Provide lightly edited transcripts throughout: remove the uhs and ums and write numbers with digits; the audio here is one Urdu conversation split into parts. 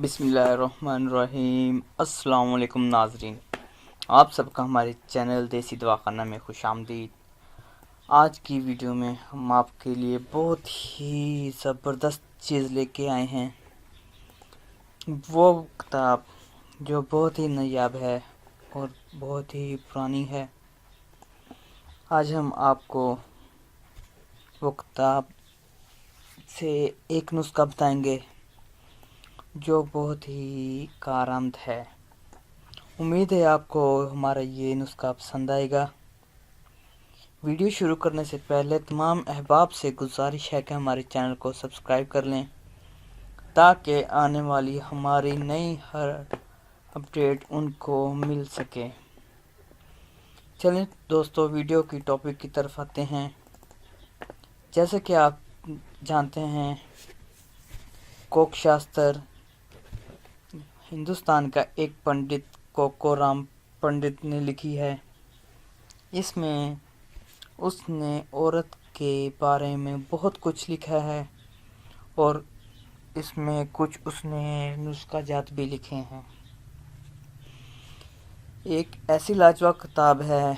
بسم اللہ الرحمن الرحیم۔ السلام علیکم ناظرین، آپ سب کا ہمارے چینل دیسی دواخانہ میں خوش آمدید۔ آج کی ویڈیو میں ہم آپ کے لیے بہت ہی زبردست چیز لے کے آئے ہیں، وہ کتاب جو بہت ہی نایاب ہے اور بہت ہی پرانی ہے۔ آج ہم آپ کو وہ کتاب سے ایک نسخہ بتائیں گے جو بہت ہی کارآمد ہے۔ امید ہے آپ کو ہمارا یہ نسخہ پسند آئے گا۔ ویڈیو شروع کرنے سے پہلے تمام احباب سے گزارش ہے کہ ہمارے چینل کو سبسکرائب کر لیں تاکہ آنے والی ہماری نئی ہر اپڈیٹ ان کو مل سکے۔ چلیں دوستو، ویڈیو کی ٹاپک کی طرف آتے ہیں۔ جیسے کہ آپ جانتے ہیں، کوک شاستر ہندوستان کا ایک پنڈت کوکو رام پنڈت نے لکھی ہے۔ اس میں اس نے عورت کے بارے میں بہت کچھ لکھا ہے اور اس میں کچھ اس نے نسخہ جات بھی لکھے ہیں۔ ایک ایسی لاجواب کتاب ہے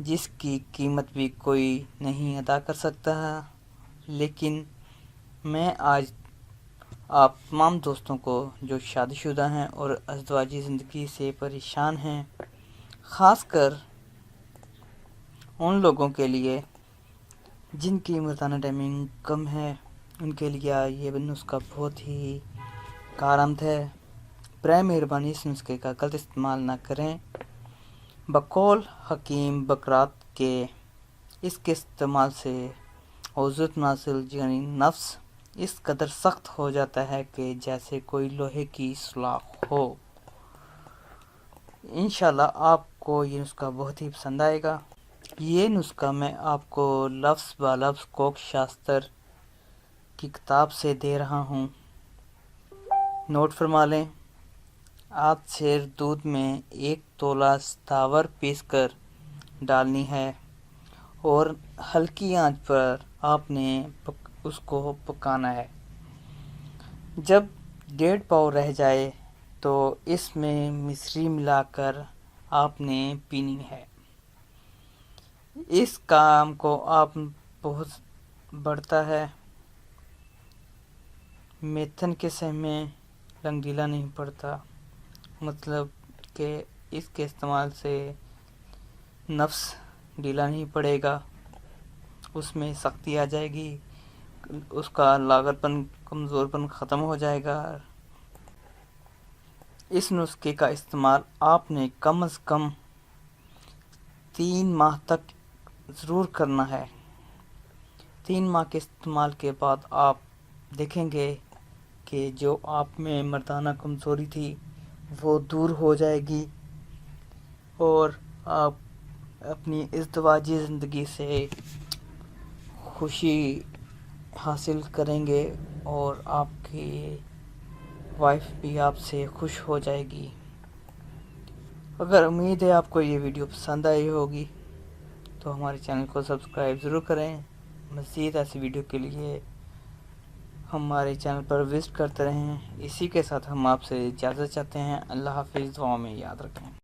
جس کی قیمت بھی کوئی نہیں ادا کر سکتا ہے، لیکن میں آج آپ تمام دوستوں کو جو شادی شدہ ہیں اور ازدواجی زندگی سے پریشان ہیں، خاص کر ان لوگوں کے لیے جن کی مردانہ ٹائمنگ کم ہے، ان کے لیے یہ نسخہ بہت ہی کارآمد ہے۔ برائے مہربانی اس نسخے کا غلط استعمال نہ کریں۔ بقول حکیم بقرات کے اس کے استعمال سے عزت ناصل یعنی نفس اس قدر سخت ہو جاتا ہے کہ جیسے کوئی لوہے کی سلاخ ہو۔ انشاءاللہ آپ کو یہ نسخہ بہت ہی پسند آئے گا۔ یہ نسخہ میں آپ کو لفظ با لفظ کوک شاستر کی کتاب سے دے رہا ہوں، نوٹ فرما لیں۔ آدھ سیر دودھ میں 1 تولہ ستاور پیس کر ڈالنی ہے اور ہلکی آنچ پر آپ نے اس کو پکانا ہے۔ جب 1.5 پاؤ رہ جائے تو اس میں مصری ملا کر آپ نے پینی ہے۔ اس کام کو آپ بہت بڑھتا ہے، میتھن کے سہمیں رنگیلا نہیں پڑتا، مطلب کہ اس کے استعمال سے نفس ڈھیلا نہیں پڑے گا، اس میں سختی آ جائے گی، اس کا لاغر پن کمزور پن ختم ہو جائے گا۔ اس نسخے کا استعمال آپ نے کم از کم 3 ماہ تک ضرور کرنا ہے۔ 3 ماہ کے استعمال کے بعد آپ دیکھیں گے کہ جو آپ میں مردانہ کمزوری تھی وہ دور ہو جائے گی اور آپ اپنی ازدواجی زندگی سے خوشی حاصل کریں گے اور آپ کی وائف بھی آپ سے خوش ہو جائے گی۔ اگر امید ہے آپ کو یہ ویڈیو پسند آئی ہوگی تو ہمارے چینل کو سبسکرائب ضرور کریں۔ مزید ایسی ویڈیو کے لیے ہمارے چینل پر وزٹ کرتے رہیں۔ اسی کے ساتھ ہم آپ سے اجازت چاہتے ہیں۔ اللہ حافظ، دعاؤں میں یاد رکھیں۔